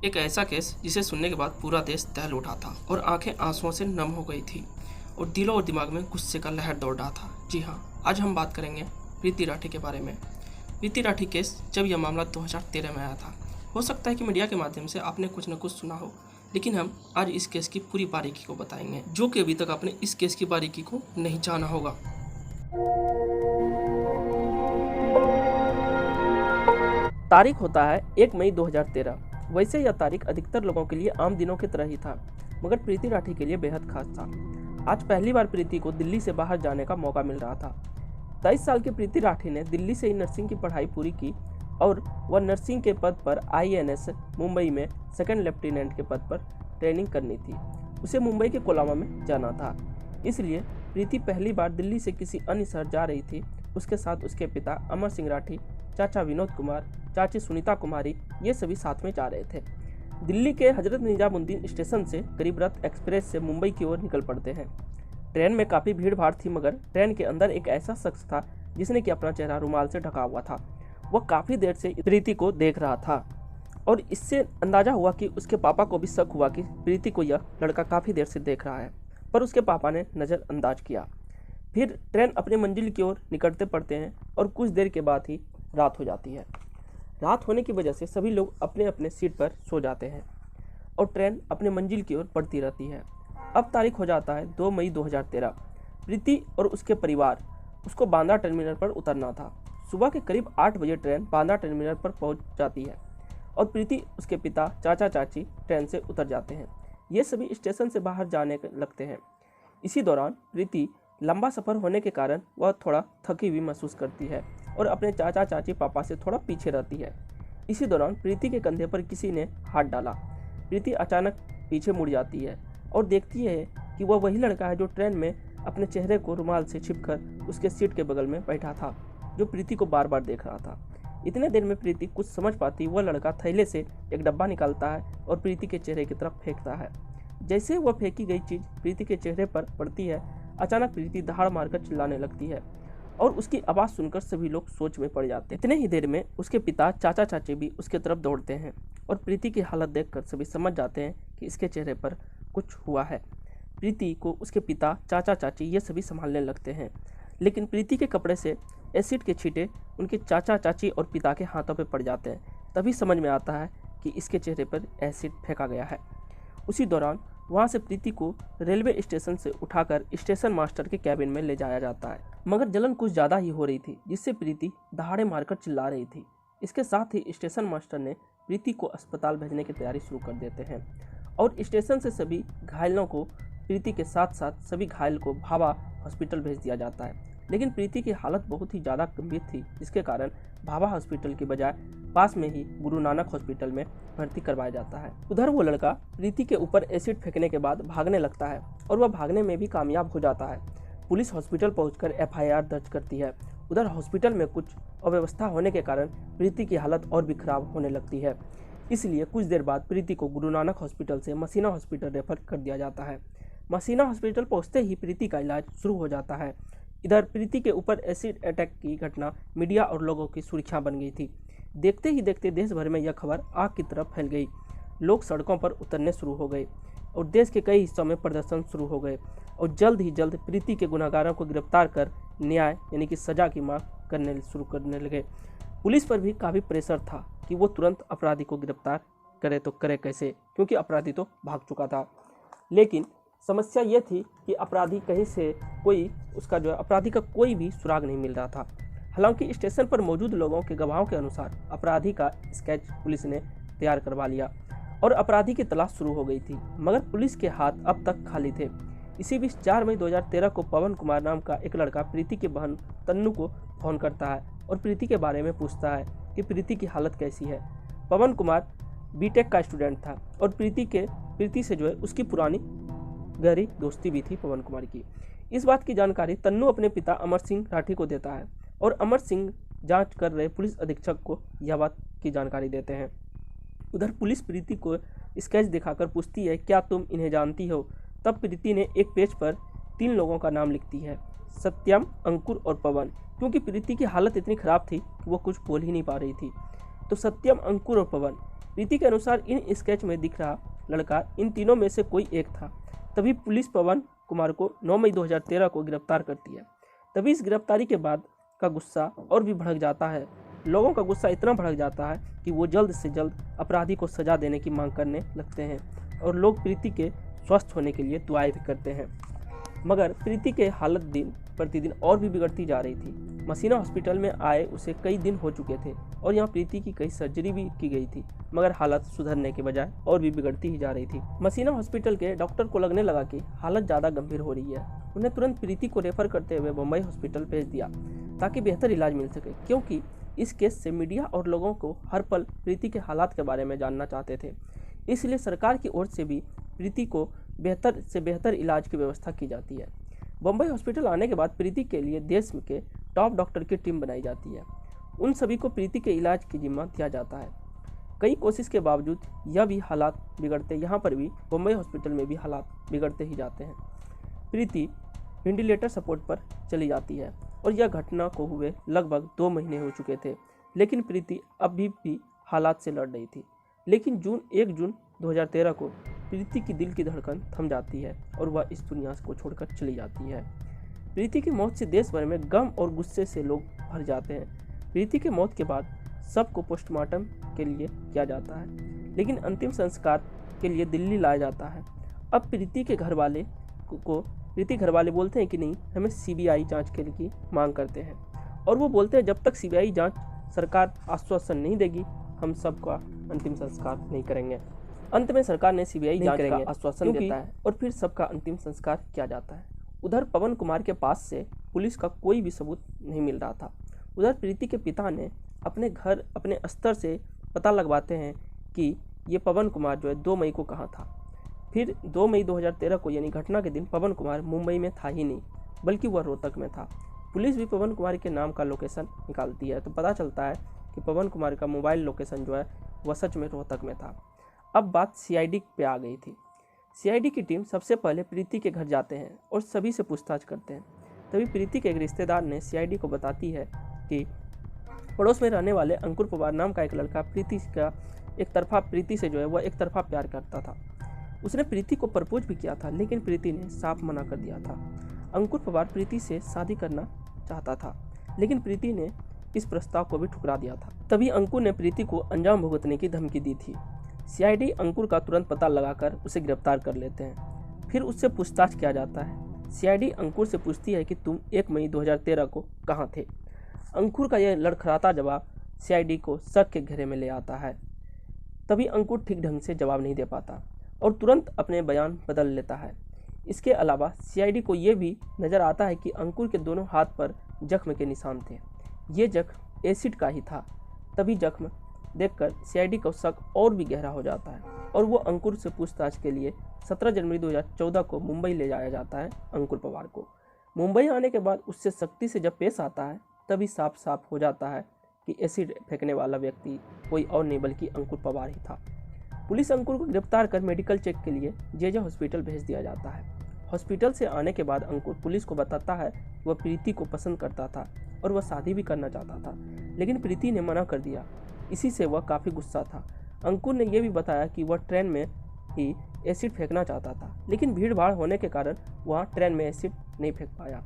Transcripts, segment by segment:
एक ऐसा केस जिसे सुनने के बाद पूरा देश दहल उठा था और आंखें आंसुओं से नम हो गई थी और दिलों और दिमाग में गुस्से का लहर दौड़ रहा था। जी हाँ, आज हम बात करेंगे प्रीति राठी के बारे में। प्रीति राठी केस जब यह मामला 2013 में आया था, हो सकता है कि मीडिया के माध्यम से आपने कुछ न कुछ सुना हो, लेकिन हम आज इस केस की पूरी बारीकी को बताएंगे, जो कि अभी तक आपने इस केस की बारीकी को नहीं जाना होगा। तारीख होता है 1 मई 2013। वैसे यह तारीख अधिकतर लोगों के लिए आम दिनों की तरह ही था, मगर प्रीति राठी के लिए बेहद खास था। आज पहली बार प्रीति को दिल्ली से बाहर जाने का मौका मिल रहा था। 23 साल की प्रीति राठी ने दिल्ली से ही नर्सिंग की पढ़ाई पूरी की और वह नर्सिंग के पद पर INS मुंबई में सेकंड लेफ्टिनेंट के पद पर ट्रेनिंग करनी थी। उसे मुंबई के कोलाबा में जाना था, इसलिए प्रीति पहली बार दिल्ली से किसी अन्य शहर जा रही थी। उसके साथ उसके पिता अमर सिंह राठी, चाचा विनोद कुमार, चाची सुनीता कुमारी, ये सभी साथ में जा रहे थे। दिल्ली के हजरत निजामुद्दीन स्टेशन से गरीब रथ एक्सप्रेस से मुंबई की ओर निकल पड़ते हैं। ट्रेन में काफ़ी भीड़ भाड़ थी, मगर ट्रेन के अंदर एक ऐसा शख्स था जिसने कि अपना चेहरा रुमाल से ढका हुआ था। वह काफ़ी देर से प्रीति को देख रहा था और इससे अंदाजा हुआ कि उसके पापा को भी शक हुआ कि प्रीति को यह लड़का काफ़ी देर से देख रहा है, पर उसके पापा ने नज़रअंदाज किया। फिर ट्रेन अपने मंजिल की ओर निकलते पड़ते हैं और कुछ देर के बाद ही रात हो जाती है। रात होने की वजह से सभी लोग अपने अपने सीट पर सो जाते हैं और ट्रेन अपने मंजिल की ओर बढ़ती रहती है। अब तारीख हो जाता है 2 मई 2013। प्रीति और उसके परिवार उसको बांद्रा टर्मिनल पर उतरना था। सुबह के करीब 8 बजे ट्रेन बांद्रा टर्मिनल पर पहुंच जाती है और प्रीति, उसके पिता, चाचा चाची ट्रेन से उतर जाते हैं। ये सभी स्टेशन से बाहर जाने लगते हैं। इसी दौरान प्रीति लंबा सफ़र होने के कारण वह थोड़ा थकी हुई महसूस करती है और अपने चाचा चाची पापा से थोड़ा पीछे रहती है। इसी दौरान प्रीति के कंधे पर किसी ने हाथ डाला। प्रीति अचानक पीछे मुड़ जाती है और देखती है कि वह वही लड़का है जो ट्रेन में अपने चेहरे को रुमाल से छिपकर उसके सीट के बगल में बैठा था, जो प्रीति को बार बार देख रहा था। इतने देर में प्रीति कुछ समझ पाती, वह लड़का थैले से एक डब्बा निकालता है और प्रीति के चेहरे की तरफ फेंकता है। जैसे वह फेंकी गई चीज़ प्रीति के चेहरे पर पड़ती है, अचानक प्रीति दहाड़ मारकर चिल्लाने लगती है और उसकी आवाज़ सुनकर सभी लोग सोच में पड़ जाते हैं। इतने ही देर में उसके पिता, चाचा चाची भी उसके तरफ दौड़ते हैं और प्रीति की हालत देखकर सभी समझ जाते हैं कि इसके चेहरे पर कुछ हुआ है। प्रीति को उसके पिता, चाचा चाची ये सभी संभालने लगते हैं, लेकिन प्रीति के कपड़े से एसिड के छींटे उनके चाचा चाची और पिता के हाथों पर पड़ जाते हैं। तभी समझ में आता है कि इसके चेहरे पर एसिड फेंका गया है। उसी दौरान वहाँ से प्रीति को रेलवे स्टेशन से उठाकर स्टेशन मास्टर के कैबिन में ले जाया जाता है, मगर जलन कुछ ज़्यादा ही हो रही थी, जिससे प्रीति दहाड़े मारकर चिल्ला रही थी। इसके साथ ही स्टेशन मास्टर ने प्रीति को अस्पताल भेजने की तैयारी शुरू कर देते हैं और स्टेशन से सभी घायलों को, प्रीति के साथ साथ सभी घायल को भाभा हॉस्पिटल भेज दिया जाता है। लेकिन प्रीति की हालत बहुत ही ज़्यादा गंभीर थी, जिसके कारण भाभा हॉस्पिटल की बजाय पास में ही गुरु नानक हॉस्पिटल में भर्ती करवाया जाता है। उधर वो लड़का प्रीति के ऊपर एसिड फेंकने के बाद भागने लगता है और वह भागने में भी कामयाब हो जाता है। पुलिस हॉस्पिटल पहुंचकर FIR दर्ज करती है। उधर हॉस्पिटल में कुछ अव्यवस्था होने के कारण प्रीति की हालत और भी खराब होने लगती है, इसलिए कुछ देर बाद प्रीति को गुरु नानक हॉस्पिटल से मसीना हॉस्पिटल रेफर कर दिया जाता है। मसीना हॉस्पिटल पहुँचते ही प्रीति का इलाज शुरू हो जाता है। इधर प्रीति के ऊपर एसिड अटैक की घटना मीडिया और लोगों की सुर्खियां बन गई थी। देखते ही देखते देश भर में यह खबर आग की तरफ फैल गई। लोग सड़कों पर उतरने शुरू हो गए और देश के कई हिस्सों में प्रदर्शन शुरू हो गए और जल्द ही जल्द प्रीति के गुनहगारों को गिरफ्तार कर न्याय यानी कि सज़ा की मांग करने लगे। पुलिस पर भी काफ़ी प्रेशर था कि वो तुरंत अपराधी को गिरफ्तार करे, तो करे कैसे, क्योंकि अपराधी तो भाग चुका था। लेकिन समस्या ये थी कि अपराधी कहीं से अपराधी का कोई भी सुराग नहीं मिल रहा था। हालांकि स्टेशन पर मौजूद लोगों के गवाहों के अनुसार अपराधी का स्केच पुलिस ने तैयार करवा लिया और अपराधी की तलाश शुरू हो गई थी, मगर पुलिस के हाथ अब तक खाली थे। इसी बीच 4 मई 2013 को पवन कुमार नाम का एक लड़का प्रीति की बहन तन्नू को फोन करता है और प्रीति के बारे में पूछता है कि प्रीति की हालत कैसी है। पवन कुमार BTech का स्टूडेंट था और प्रीति से जो है उसकी पुरानी गहरी दोस्ती भी थी पवन कुमार की। इस बात की जानकारी तन्नू अपने पिता अमर सिंह राठी को देता है और अमर सिंह जांच कर रहे पुलिस अधीक्षक को यह बात की जानकारी देते हैं। उधर पुलिस प्रीति को स्केच दिखाकर पूछती है, क्या तुम इन्हें जानती हो? तब प्रीति ने एक पेज पर 3 लोगों का नाम लिखती है, सत्यम, अंकुर और पवन, क्योंकि प्रीति की हालत इतनी ख़राब थी कि वो कुछ बोल ही नहीं पा रही थी। तो सत्यम, अंकुर और पवन। प्रीति के अनुसार इन स्केच में दिख रहा लड़का इन तीनों में से कोई एक था। तभी पुलिस पवन कुमार को 9 मई 2013 को गिरफ्तार करती है। तभी इस गिरफ्तारी के बाद का गुस्सा और भी भड़क जाता है। लोगों का गुस्सा इतना भड़क जाता है कि वो जल्द से जल्द अपराधी को सजा देने की मांग करने लगते हैं और लोग प्रीति के स्वस्थ होने के लिए दुआएं भी करते हैं। मगर प्रीति के हालत दिन प्रतिदिन और भी बिगड़ती जा रही थी। मसीना हॉस्पिटल में आए उसे कई दिन हो चुके थे और यहाँ प्रीति की कई सर्जरी भी की गई थी, मगर हालत सुधरने के बजाय और भी बिगड़ती ही जा रही थी। मसीना हॉस्पिटल के डॉक्टर को लगने लगा कि हालत ज़्यादा गंभीर हो रही है। उन्हें तुरंत प्रीति को रेफर करते हुए मुंबई हॉस्पिटल भेज दिया ताकि बेहतर इलाज मिल सके, क्योंकि इस केस से मीडिया और लोगों को हर पल प्रीति के हालात के बारे में जानना चाहते थे। इसलिए सरकार की ओर से भी प्रीति को बेहतर से बेहतर इलाज की व्यवस्था की जाती है। बम्बई हॉस्पिटल आने के बाद प्रीति के लिए देश के टॉप डॉक्टर की टीम बनाई जाती है। उन सभी को प्रीति के इलाज की जिम्मा दिया जाता है। कई कोशिश के बावजूद यह भी हालात बिगड़ते, यहाँ पर भी बम्बई हॉस्पिटल में भी हालात बिगड़ते ही जाते हैं। प्रीति वेंटिलेटर सपोर्ट पर चली जाती है और यह घटना को हुए लगभग 2 महीने हो चुके थे, लेकिन प्रीति अभी भी हालात से लड़ रही थी। लेकिन 1 जून 2013 को प्रीति की दिल की धड़कन थम जाती है और वह इस दुनिया को छोड़कर चली जाती है। प्रीति की मौत से देश भर में गम और गुस्से से लोग भर जाते हैं। प्रीति की मौत के बाद सबको पोस्टमार्टम के लिए किया जाता है, लेकिन अंतिम संस्कार के लिए दिल्ली लाया जाता है। अब प्रीति के घर वाले बोलते हैं कि नहीं, हमें सीबीआई जांच के लिए मांग करते हैं और वो बोलते हैं जब तक सीबीआई जांच सरकार आश्वासन नहीं देगी हम सबका अंतिम संस्कार नहीं करेंगे। अंत में सरकार ने सीबीआई जांच का आश्वासन देता है और फिर सबका अंतिम संस्कार किया जाता है। उधर पवन कुमार के पास से पुलिस का कोई भी सबूत नहीं मिल रहा था। उधर प्रीति के पिता ने अपने घर अपने स्तर से पता लगवाते हैं कि ये पवन कुमार जो है 2 मई को कहाँ था। फिर 2 मई 2013 को यानी घटना के दिन पवन कुमार मुंबई में था ही नहीं, बल्कि वह रोहतक में था। पुलिस भी पवन कुमार के नाम का लोकेशन निकालती है तो पता चलता है कि पवन कुमार का मोबाइल लोकेशन जो है वह सच में रोहतक में था। अब बात सीआईडी पे आ गई थी। सीआईडी की टीम सबसे पहले प्रीति के घर जाते हैं और सभी से पूछताछ करते हैं। तभी प्रीति के एक रिश्तेदार ने सीआईडी को बताती है कि पड़ोस में रहने वाले अंकुर पवार नाम का एक लड़का प्रीति से जो है वह एक तरफा प्यार करता था। उसने प्रीति को प्रपोज भी किया था, लेकिन प्रीति ने साफ मना कर दिया था। अंकुर पवार प्रीति से शादी करना चाहता था, लेकिन प्रीति ने इस प्रस्ताव को भी ठुकरा दिया था। तभी अंकुर ने प्रीति को अंजाम भुगतने की धमकी दी थी। सीआईडी अंकुर का तुरंत पता लगाकर उसे गिरफ्तार कर लेते हैं। फिर उससे पूछताछ किया जाता है। सीआईडी अंकुर से पूछती है कि तुम 1 मई 2013 को कहाँ थे। अंकुर का यह लड़खड़ाता जवाब सीआईडी को शक के घेरे में ले आता है। तभी अंकुर ठीक ढंग से जवाब नहीं दे पाता और तुरंत अपने बयान बदल लेता है। इसके अलावा सीआईडी को यह भी नज़र आता है कि अंकुर के दोनों हाथ पर जख्म के निशान थे। ये जख्म एसिड का ही था। तभी जख्म देखकर सीआईडी का शक और भी गहरा हो जाता है और वो अंकुर से पूछताछ के लिए 17 जनवरी 2014 को मुंबई ले जाया जाता है अंकुर पवार को। मुंबई आने के बाद उससे सख्ती से जब पेश आता है तभी साफ साफ हो जाता है कि एसिड फेंकने वाला व्यक्ति कोई और नहीं बल्कि अंकुर पवार ही था। पुलिस अंकुर को गिरफ्तार कर मेडिकल चेक के लिए जेजे हॉस्पिटल भेज दिया जाता है। हॉस्पिटल से आने के बाद अंकुर पुलिस को बताता है वह प्रीति को पसंद करता था और वह शादी भी करना चाहता था, लेकिन प्रीति ने मना कर दिया। इसी से वह काफ़ी गुस्सा था। अंकुर ने यह भी बताया कि वह ट्रेन में ही एसिड फेंकना चाहता था, लेकिन भीड़ भाड़ होने के कारण वह ट्रेन में एसिड नहीं फेंक पाया।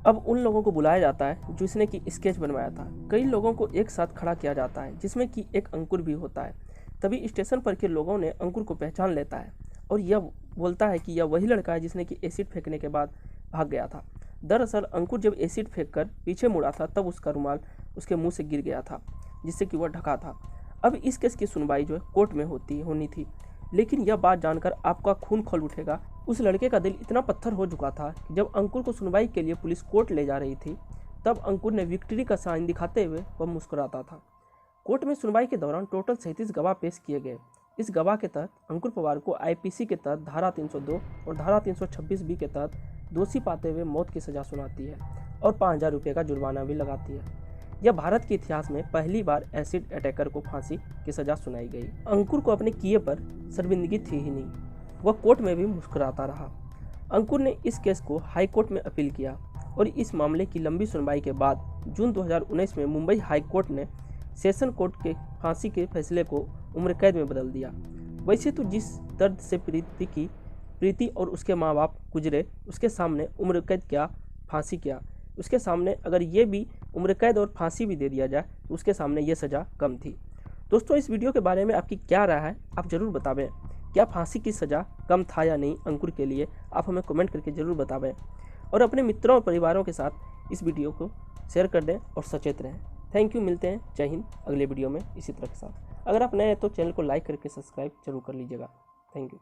अब उन लोगों को बुलाया जाता है जिसने कि स्केच बनवाया था। कई लोगों को एक साथ खड़ा किया जाता है जिसमें कि एक अंकुर भी होता है। तभी स्टेशन पर के लोगों ने अंकुर को पहचान लेता है और यह बोलता है कि यह वही लड़का है जिसने कि एसिड फेंकने के बाद भाग गया था। दरअसल अंकुर जब एसिड फेंककर पीछे मुड़ा था तब उसका रुमाल उसके मुंह से गिर गया था, जिससे कि वह ढका था। अब इस केस की सुनवाई जो है कोर्ट में होनी थी, लेकिन यह बात जानकर आपका खून खौल उठेगा। उस लड़के का दिल इतना पत्थर हो चुका था कि जब अंकुर को सुनवाई के लिए पुलिस कोर्ट ले जा रही थी तब अंकुर ने विक्ट्री का साइन दिखाते हुए वह मुस्कुराता था। कोर्ट में सुनवाई के दौरान टोटल 37 गवाह पेश किए गए। इस गवाह के तहत अंकुर पवार को आईपीसी के तहत धारा 302 और धारा 326B के तहत दोषी पाते हुए मौत की सजा सुनाती है और 5000 रुपये का जुर्माना भी लगाती है। यह भारत के इतिहास में पहली बार एसिड अटैकर को फांसी की सजा सुनाई गई। अंकुर को अपने किए पर शर्मिंदगी थी ही नहीं, वह कोर्ट में भी मुस्कुराता रहा। अंकुर ने इस केस को हाई कोर्ट में अपील किया और इस मामले की लंबी सुनवाई के बाद जून 2019 में मुंबई हाई कोर्ट ने सेशन कोर्ट के फांसी के फैसले को उम्र कैद में बदल दिया। वैसे तो जिस दर्द से प्रीति और उसके माँ बाप गुजरे, उसके सामने उम्र कैद क्या फांसी क्या, उसके सामने अगर ये भी उम्र कैद और फांसी भी दे दिया जाए तो उसके सामने ये सज़ा कम थी। दोस्तों, इस वीडियो के बारे में आपकी क्या राय है, आप ज़रूर बतावें। क्या फांसी की सज़ा कम था या नहीं अंकुर के लिए, आप हमें कमेंट करके ज़रूर बतावें। और अपने मित्रों और परिवारों के साथ इस वीडियो को शेयर कर दें और सचेत रहें। Thank you. मिलते हैं, जय हिंद, अगले वीडियो में इसी तरह के साथ। अगर आप नए हैं तो चैनल को लाइक करके सब्सक्राइब जरूर कर लीजिएगा। Thank you.